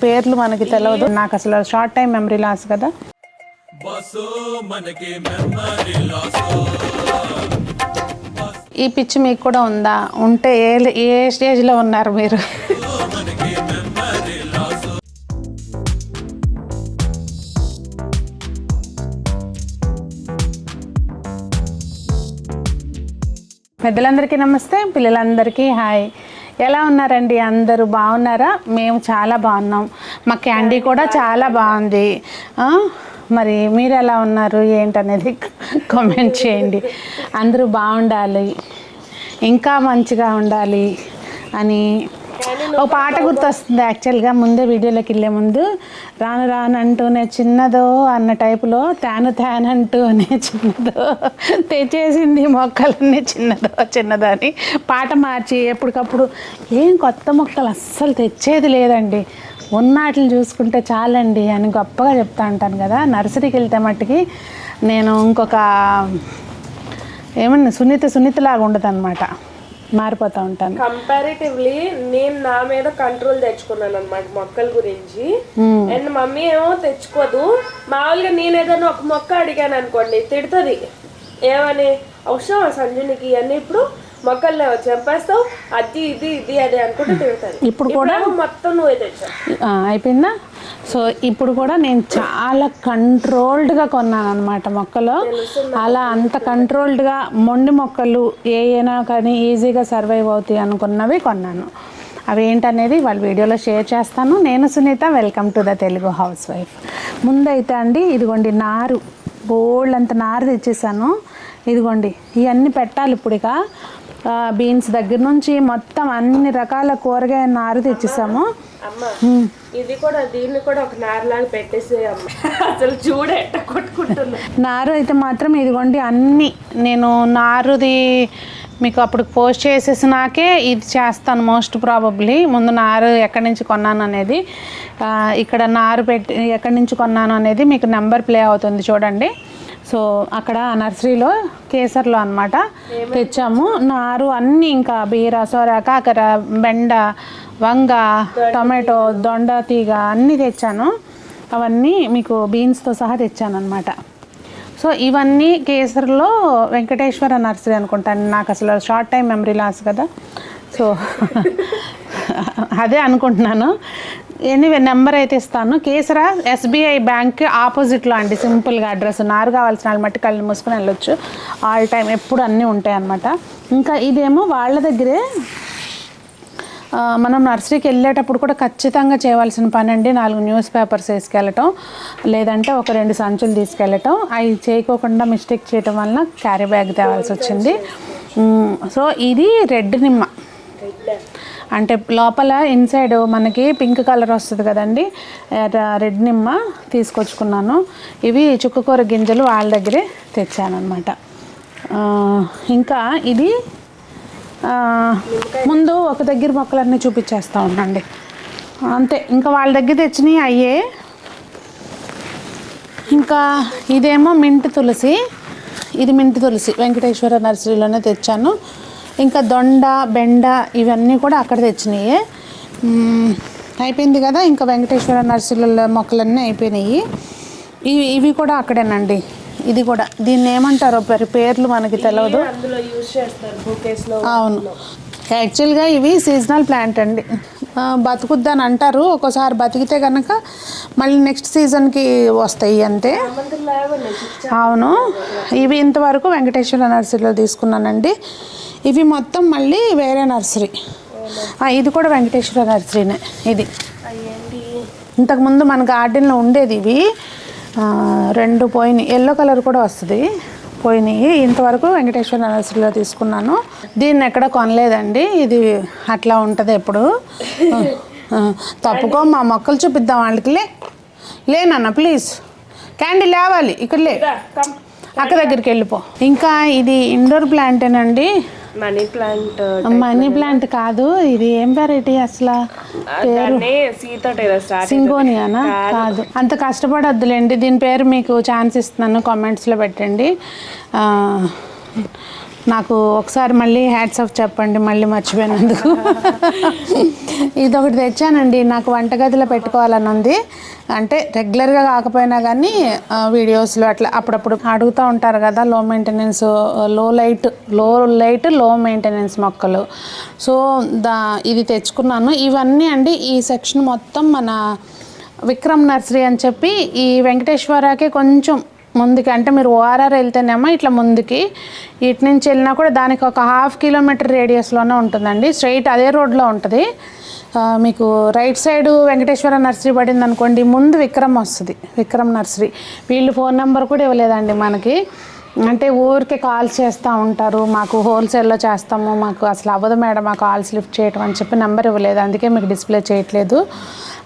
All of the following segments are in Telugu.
పేర్లు మనకి తెలియదు. నాకు అసలు షార్ట్ టైం మెమరీ లాస్ కదా. ఈ పిచ్చి మీకు కూడా ఉందా? ఉంటే ఏ స్టేజ్లో ఉన్నారు మీరు? పెద్దలందరికీ నమస్తే, పిల్లలందరికీ హాయ్. ఎలా ఉన్నారండి? అందరూ బాగున్నారా? మేము చాలా బాగున్నాం. మా క్యాండీ కూడా చాలా బాగుంది. మరి మీరు ఎలా ఉన్నారు ఏంటనేది కామెంట్ చేయండి. అందరూ బాగుండాలి, ఇంకా మంచిగా ఉండాలి అని ఒక పాట గుర్తొస్తుంది. యాక్చువల్గా ముందే వీడియోలోకి వెళ్ళే ముందు రాను రాను అంటూనే చిన్నదో అన్న టైపులో తాను తానంటూనే చిన్నదో తెచ్చేసింది మొక్కలన్నీ చిన్నదో అని పాట మార్చి ఎప్పటికప్పుడు ఏం కొత్త మొక్కలు అస్సలు తెచ్చేది లేదండి, ఉన్నాటిని చూసుకుంటే చాలండి అని గొప్పగా చెప్తా ఉంటాను కదా. నర్సరీకి వెళ్తే మట్టుకి నేను ఇంకొక ఏమన్నా సున్నితలాగా ఉండదు అనమాట, మారిపోతూ ఉంటాను. కంపారిటివ్లీ నేను నా మీద కంట్రోల్ తెచ్చుకున్నాను అనమాట మొక్కల గురించి. అండ్ మమ్మీ ఏమో తెచ్చుకోదు. మామూలుగా నేను ఏదైనా ఒక మొక్క అడిగాను అనుకోండి తిడుతుంది. ఏమని అవసరం సంజునికి అన్ని ఇప్పుడు మొక్కలు చంపేస్తావు, అది ఇది అదే అనుకుంటే తిడతాను. ఇప్పుడు కూడా మొత్తం నువ్వే తెచ్చావు అయిపోయిందా? సో ఇప్పుడు కూడా నేను చాలా కంట్రోల్డ్గా కొన్నాను అనమాట మొక్కలు. అలా అంత కంట్రోల్డ్గా మొండి మొక్కలు ఏమైనా కానీ ఈజీగా సర్వైవ్ అవుతాయి అనుకున్నవి కొన్నాను. అవి ఏంటనేది వాళ్ళ వీడియోలో షేర్ చేస్తాను. నేను Sunitha, welcome to the Telugu housewife. ముందైతే అండి ఇదిగోండి నారు, బోల్డ్ అంత నారు తెచ్చేసాను. ఇదిగోండి ఇవన్నీ పెట్టాలి ఇప్పుడు. ఇక బీన్స్ దగ్గర నుంచి మొత్తం అన్ని రకాల కూరగాయ నారు తెచ్చేసాము. ఇది కూడా దీన్ని కూడా ఒక నారులాగా పెట్టేసి అసలు చూడే కొట్టుకుంటున్నా. నారు అయితే మాత్రం ఇదిగోండి అన్నీ నేను నారుది మీకు అప్పుడు పోస్ట్ చేసేసినాకే ఇది చేస్తాను మోస్ట్ ప్రాబబ్లీ. ముందు నారు ఎక్కడి నుంచి కొన్నాను అనేది, ఇక్కడ నారు పెట్టి ఎక్కడి నుంచి కొన్నాను అనేది మీకు నెంబర్ ప్లే అవుతుంది చూడండి. సో అక్కడ నర్సరీలో కేసర్లో అనమాట తెచ్చాము నారు అన్నీ. ఇంకా బీర, సొర, కాకర, బెండ, వంగ, టొమాటో, దొండ తీగ అన్నీ తెచ్చాను. అవన్నీ మీకు బీన్స్తో సహా తెచ్చాను అనమాట. సో ఇవన్నీ కేసర్లో వెంకటేశ్వర నర్సరీ అనుకుంటాను. నాకు అసలు షార్ట్ టైం మెమరీ లాస్ కదా, సో అదే అనుకుంటున్నాను. ఎనీవే నెంబర్ అయితే ఇస్తాను. కేసరా SBI బ్యాంక్ ఆపోజిట్లో అండి, సింపుల్గా అడ్రస్. నారు కావాల్సిన వాళ్ళు మట్టి కళ్ళు మూసుకొని వెళ్ళొచ్చు. ఆల్ టైం ఎప్పుడు అన్నీ ఉంటాయి అన్నమాట. ఇంకా ఇదేమో వాళ్ళ దగ్గరే మనం నర్సరీకి వెళ్ళేటప్పుడు కూడా ఖచ్చితంగా చేయవలసిన పని అండి. 4 న్యూస్ పేపర్స్ వేసుకెళ్ళటం, లేదంటే ఒక 2 సంచులు తీసుకెళ్ళటం. అవి చేయకోకుండా మిస్టేక్ చేయటం వలన క్యారీ బ్యాగ్ తేవాల్సి వచ్చింది. సో ఇది రెడ్ నిమ్మ, అంటే లోపల ఇన్సైడ్ మనకి పింక్ కలర్ వస్తుంది కదండి, రెడ్ నిమ్మ తీసుకొచ్చుకున్నాను. ఇవి చుక్కకూర గింజలు వాళ్ళ దగ్గరే తెచ్చానమాట. ఇంకా ఇది ముందు ఒక దగ్గర మొక్కలన్నీ చూపించేస్తూ ఉండండి అంతే. ఇంకా వాళ్ళ దగ్గర తెచ్చినవి అయ్యే. ఇంకా ఇదేమో మింటి తులసి, ఇది మింటి తులసి వెంకటేశ్వర నర్సరీలోనే తెచ్చాను. ఇంకా దొండ, బెండ ఇవన్నీ కూడా అక్కడ తెచ్చినాయి. అయిపోయింది కదా, ఇంకా వెంకటేశ్వర నర్సరీలో మొక్కలన్నీ అయిపోయినాయి. ఇవి కూడా అక్కడేనండి. ఇది కూడా దీన్ని ఏమంటారో పేర్లు మనకి తెలియదు. అవును, యాక్చువల్గా ఇవి సీజనల్ ప్లాంట్ అండి. బతుకుద్దని అంటారు, ఒక్కోసారి బతికితే కనుక మళ్ళీ నెక్స్ట్ సీజన్కి వస్తాయి అంతే. అవును, ఇవి ఇంతవరకు వెంకటేశ్వర నర్సరీలో తీసుకున్నానండి. ఇవి మొత్తం మళ్ళీ వేరే నర్సరీ. ఇది కూడా వెంకటేశ్వర నర్సరీనే. ఇది ఇంతకుముందు మన గార్డెన్లో ఉండేది. ఇవి 2 పోయినాయి, ఎల్లో కలర్ కూడా వస్తుంది, పోయినాయి. ఇంతవరకు వెంకటేశ్వర నర్సరీలో తీసుకున్నాను. దీన్ని ఎక్కడ కొనలేదండి, ఇది అట్లా ఉంటుంది ఎప్పుడు. తప్పుకో, మా మొక్కలు చూపిద్దాం వాళ్ళకి. లేనన్న ప్లీజ్, క్యాండీ లేవాలి, ఇక్కడ లే, అక్క దగ్గరికి వెళ్ళిపో. ఇంకా ఇది ఇండోర్ ప్లాంటేనండి, మనీ ప్లాంట్ కాదు. ఇది ఏం వెరైటీ అసలు? పేరు సింగోనియానా? కాదు, అంత కష్టపడొద్దులేండి. దీని పేరు మీకు ఛాన్స్ ఇస్తున్నాను, కామెంట్స్లో పెట్టండి. నాకు ఒకసారి మళ్ళీ హ్యాట్స్ ఆఫ్ చెప్పండి, మళ్ళీ మర్చిపోయినందుకు. ఇదొకటి తెచ్చానండి, నాకు వంటగదిలో పెట్టుకోవాలని ఉంది. అంటే రెగ్యులర్గా కాకపోయినా కానీ వీడియోస్లో అట్లా అప్పుడప్పుడు అడుగుతూ ఉంటారు కదా, లో లైట్ లో మెయింటెనెన్స్ మొక్కలు. సో ఇది తెచ్చుకున్నాను. ఇవన్నీ అండి ఈ సెక్షన్ మొత్తం మన విక్రమ్ నర్సరీ అని చెప్పి ఈ వెంకటేశ్వరకి కొంచెం ముందుకి, అంటే మీరు ఓఆర్ఆర్ వెళ్తేనేమో ఇట్లా ముందుకి, ఇటు నుంచి వెళ్ళినా కూడా దానికి ఒక 1/2 కిలోమీటర్ రేడియస్లోనే ఉంటుందండి. స్ట్రైట్ అదే రోడ్లో ఉంటుంది. మీకు రైట్ సైడ్ వెంకటేశ్వర నర్సరీ పడింది అనుకోండి, ముందు విక్రమ్ వస్తుంది, విక్రమ్ నర్సరీ. వీళ్ళు ఫోన్ నెంబర్ కూడా ఇవ్వలేదండి మనకి, అంటే ఊరికే కాల్స్ చేస్తూ ఉంటారు, మాకు హోల్సేల్లో చేస్తాము, మాకు అసలు అవ్వదు మేడం ఆ కాల్స్ లిఫ్ట్ చేయటం అని చెప్పి నెంబర్ ఇవ్వలేదు, అందుకే మీకు డిస్ప్లే చేయట్లేదు.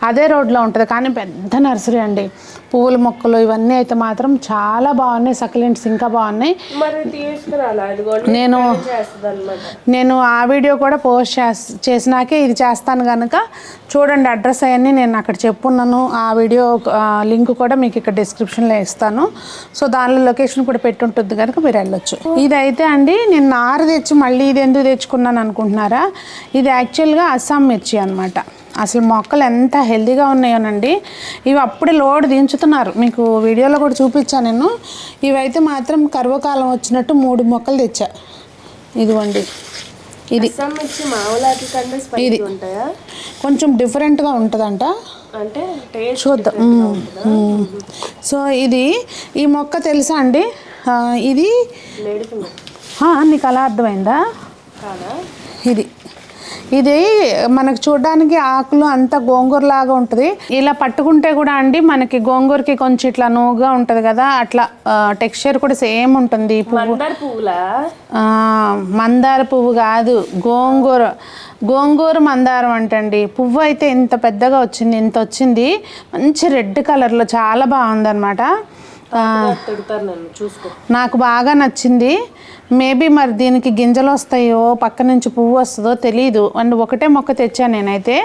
అదే రోడ్లో ఉంటుంది, కానీ పెద్ద నర్సరీ అండి. పువ్వుల మొక్కలు ఇవన్నీ అయితే మాత్రం చాలా బాగున్నాయి, సక్యులెంట్స్ ఇంకా బాగున్నాయి. నేను ఆ వీడియో కూడా పోస్ట్ చేసినాకే ఇది చేస్తాను కనుక చూడండి, అడ్రస్ అవన్నీ నేను అక్కడ చెప్పున్నాను. ఆ వీడియో లింక్ కూడా మీకు ఇక్కడ డిస్క్రిప్షన్లో ఇస్తాను. సో దానిలో లొకేషన్ కూడా పెట్టి ఉంటుంది కనుక మీరు వెళ్ళొచ్చు. ఇదైతే అండి నేను నారు తెచ్చి మళ్ళీ ఇది ఎందుకు తెచ్చుకున్నాను అనుకుంటున్నారా, ఇది యాక్చువల్గా అస్సాం మిర్చి అనమాట. అసలు మొక్కలు ఎంత హెల్తీగా ఉన్నాయోనండి. ఇవి అప్పుడే లోడ్ దించుతున్నారు, మీకు వీడియోలో కూడా చూపించాను నేను. ఇవైతే మాత్రం కరువకాలం వచ్చినట్టు 3 మొక్కలు తెచ్చా. ఇదిగోండి, ఇది ఇది కొంచెం డిఫరెంట్గా ఉంటుందంట, అంటే చూద్దాం. సో ఇది ఈ మొక్క తెలుసా అండి, ఇది నీకు అలా అర్థమైందా? ఇది మనకు చూడడానికి ఆకులు అంతా గోంగూరలాగా ఉంటుంది. ఇలా పట్టుకుంటే కూడా అండి మనకి గోంగూరకి కొంచెం ఇట్లా నూగా ఉంటుంది కదా, అట్లా టెక్స్చర్ కూడా సేమ్ ఉంటుంది. మందార పువ్వు కాదు, గోంగూర మందారం అంటండి. పువ్వు అయితే ఇంత పెద్దగా వచ్చింది, ఇంత వచ్చింది, మంచి రెడ్ కలర్లో చాలా బాగుందన్నమాట. నాకు బాగా నచ్చింది. మేబీ మరి దీనికి గింజలు వస్తాయో పక్క నుంచి పువ్వు వస్తుందో తెలీదు. అండ్ ఒకటే మొక్క తెచ్చాను నేనైతే,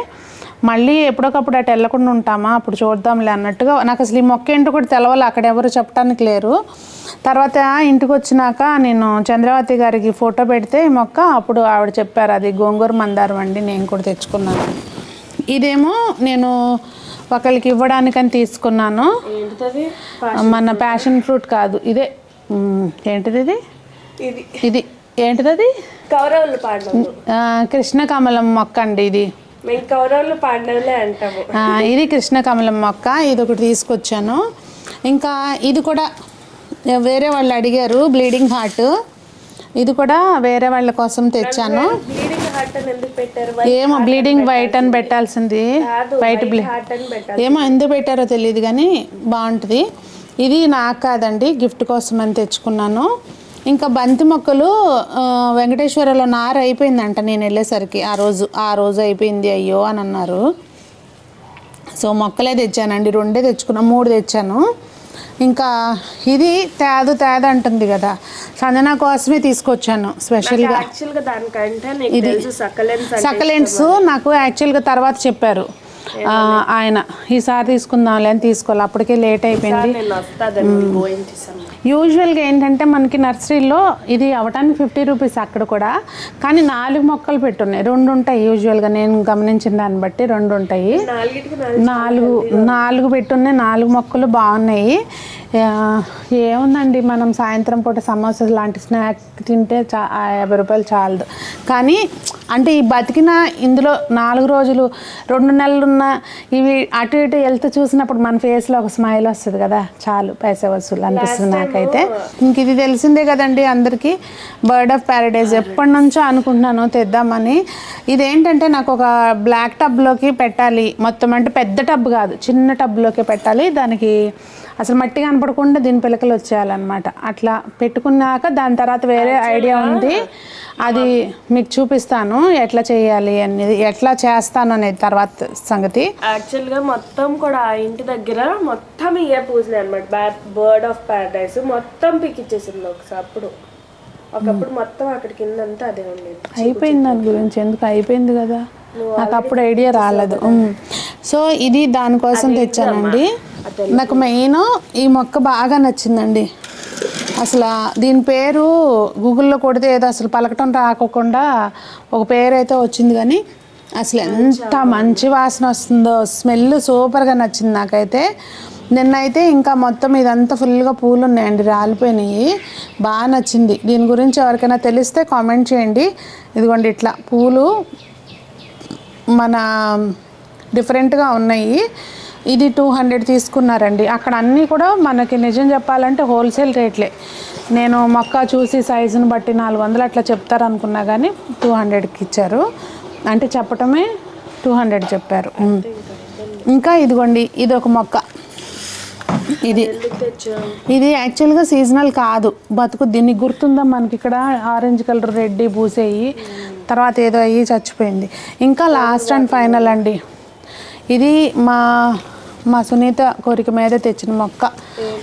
మళ్ళీ ఎప్పటికప్పుడు అటు వెళ్ళకుండా ఉంటామా, అప్పుడు చూద్దాంలే అన్నట్టుగా. నాకు అసలు ఈ మొక్క ఏంటో కూడా తెలవాలి, అక్కడ ఎవరు చెప్పడానికి లేరు. తర్వాత ఇంటికి వచ్చినాక నేను చంద్రవతి గారికి ఫోటో పెడితే ఈ మొక్క, అప్పుడు ఆవిడ చెప్పారు అది గోంగూర మందారం అండి, నేను కూడా తెచ్చుకున్నాను. ఇదేమో నేను ఒకరికి ఇవ్వడానికని తీసుకున్నాను. మన ప్యాషన్ ఫ్రూట్ కాదు, ఇదే ఏంటిది ఇది ఏంటిది అది కృష్ణ కమలం మొక్క అండి. ఇది ఇది కృష్ణ కమలం మొక్క, ఇది ఒకటి తీసుకొచ్చాను. ఇంకా ఇది కూడా వేరే వాళ్ళు అడిగారు, బ్లీడింగ్ హార్ట్, ఇది కూడా వేరే వాళ్ళ కోసం తెచ్చాను. ఏమో బ్లీడింగ్ వైట్ అని పెట్టాల్సింది, వైట్ ఏమో ఎందుకు పెట్టారో తెలియదు కానీ బాగుంటుంది. ఇది నాకు కాదండి, గిఫ్ట్ కోసం అని తెచ్చుకున్నాను. ఇంకా బంతి మొక్కలు వెంకటేశ్వరలో నారు అయిపోయిందంట నేను వెళ్ళేసరికి, ఆ రోజు అయిపోయింది అయ్యో అని అన్నారు. సో మొక్కలే తెచ్చానండి, 2 తెచ్చుకున్నాను, 3 తెచ్చాను. ఇంకా ఇది తేదు అంటుంది కదా, సంజన కోసమే తీసుకొచ్చాను స్పెషల్గా. ఇది సకలెంట్స్ నాకు యాక్చువల్గా తర్వాత చెప్పారు ఆయన, ఈసారి తీసుకుందాంలే అని తీసుకోవాలి, అప్పటికే లేట్ అయిపోయింది. యూజువల్గా ఏంటంటే మనకి నర్సరీలో ఇది అవ్వటానికి 50 రూపీస్ అక్కడ కూడా, కానీ 4 మొక్కలు పెట్టున్నాయి, 2 ఉంటాయి యూజువల్గా, నేను గమనించిన దాన్ని బట్టి 2 ఉంటాయి. 4 పెట్టున్నాయి, 4 మొక్కలు బాగున్నాయి. ఏముందండి, మనం సాయంత్రం పూట సమోసా లాంటి స్నాక్ తింటే 50 రూపాయలు చాలదు. కానీ అంటే ఈ బతికిన ఇందులో 4 రోజులు 2 నెలలున్న ఇవి అటు ఇటు వెళ్తూ చూసినప్పుడు మన ఫేస్లో ఒక స్మైల్ వస్తుంది కదా, చాలు, పైసా వసూలు అనిపిస్తుంది నాకైతే. ఇంక ఇది తెలిసిందే కదండి అందరికీ, బర్డ్ ఆఫ్ ప్యారడైజ్ ఎప్పటి నుంచో అనుకుంటున్నాను తెద్దామని. ఇదేంటంటే నాకు ఒక బ్లాక్ టబ్లోకి పెట్టాలి మొత్తం, అంటే పెద్ద టబ్ కాదు, చిన్న టబ్లోకి పెట్టాలి. దానికి అసలు మట్టి కనపడకుండా దీని పిలకలు వచ్చేయాలన్నమాట. అట్లా పెట్టుకున్నాక దాని తర్వాత వేరే ఐడియా ఉంది, అది మీకు చూపిస్తాను ఎట్లా చేయాలి అనేది, ఎట్లా చేస్తాను అనేది తర్వాత సంగతి. యాక్చువల్గా మొత్తం కూడా ఆ ఇంటి దగ్గర మొత్తం ఇయే పూజలే అనమాట. బర్డ్ ఆఫ్ ప్యారడైస్ మొత్తం పిక్కిచ్చేసింది ఒకప్పుడు మొత్తం అక్కడ కిందంతా అదే ఉండేది. అయిపోయింది, దాని గురించి ఎందుకు, అయిపోయింది కదా, నాకు అప్పుడు ఐడియా రాలేదు. సో ఇది దానికోసం తెచ్చానండి. నాకు మెయిన్ ఈ మొక్క బాగా నచ్చిందండి. అసలు దీని పేరు గూగుల్లో కొడితే ఏదో అసలు పలకటం రాకోకుండా ఒక పేరు అయితే వచ్చింది, కానీ అసలు ఎంత మంచి వాసన వస్తుందో, స్మెల్ సూపర్గా నచ్చింది నాకైతే. నిన్నైతే ఇంకా మొత్తం ఇదంతా ఫుల్గా పూలు ఉన్నాయండి, రాలిపోయినాయి. బాగా నచ్చింది. దీని గురించి ఎవరికైనా తెలిస్తే కామెంట్ చేయండి. ఇదిగోండి ఇట్లా పూలు మన డిఫరెంట్గా ఉన్నాయి. ఇది 200 తీసుకున్నారండి. అక్కడ అన్నీ కూడా మనకి నిజం చెప్పాలంటే హోల్సేల్ రేట్లే. నేను మొక్క చూసి సైజుని బట్టి 400 అట్లా చెప్తారు అనుకున్నా, కానీ 200కి ఇచ్చారు. అంటే చెప్పటమే 200 చెప్పారు. ఇంకా ఇదిగోండి ఇది ఒక మొక్క. ఇది యాక్చువల్గా సీజనల్ కాదు, బతుకు. దీనికి గుర్తుందా మనకి ఇక్కడ ఆరెంజ్ కలర్ రెడ్డి పూసేయి, తర్వాత ఏదో అయ్యి చచ్చిపోయింది. ఇంకా లాస్ట్ అండ్ ఫైనల్ అండి, ఇది మా సునీత కోరిక మీద తెచ్చిన మొక్క.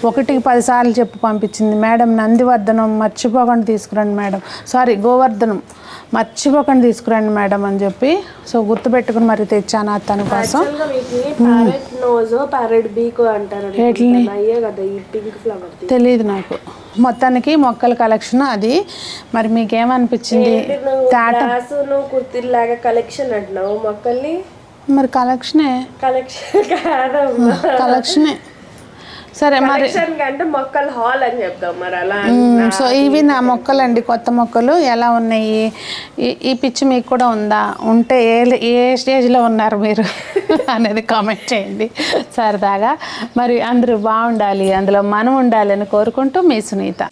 1కి 10 సార్లు చెప్పి పంపించింది, మేడం నందివర్ధనం మర్చిపోకుండా తీసుకురండి మేడం, సారీ గోవర్ధనం మర్చిపోకుండా తీసుకురండి మేడం అని చెప్పి. సో గుర్తుపెట్టుకుని మరి తెచ్చాను తన కోసం. తెలియదు నాకు. మొత్తానికి మొక్కల కలెక్షన్ అది. మరి మీకేమనిపించింది? కుర్తిలాగా కలెక్షన్ అంటున్నావు మొక్కల్ని? మరి కలెక్షనే కలెక్షనే. సరే మరి అంటే మొక్కల హాల్ అని చెప్తాం మరి అలా. సో ఇవి నా మొక్కలండి, కొత్త మొక్కలు. ఎలా ఉన్నాయి? ఈ పిచ్చి మీకు కూడా ఉందా? ఉంటే ఏ స్టేజ్లో ఉన్నారు మీరు అనేది కామెంట్ చేయండి సరదాగా. మరి అందరూ బాగుండాలి, అందులో మనం ఉండాలి అని కోరుకుంటూ మీ సునీత.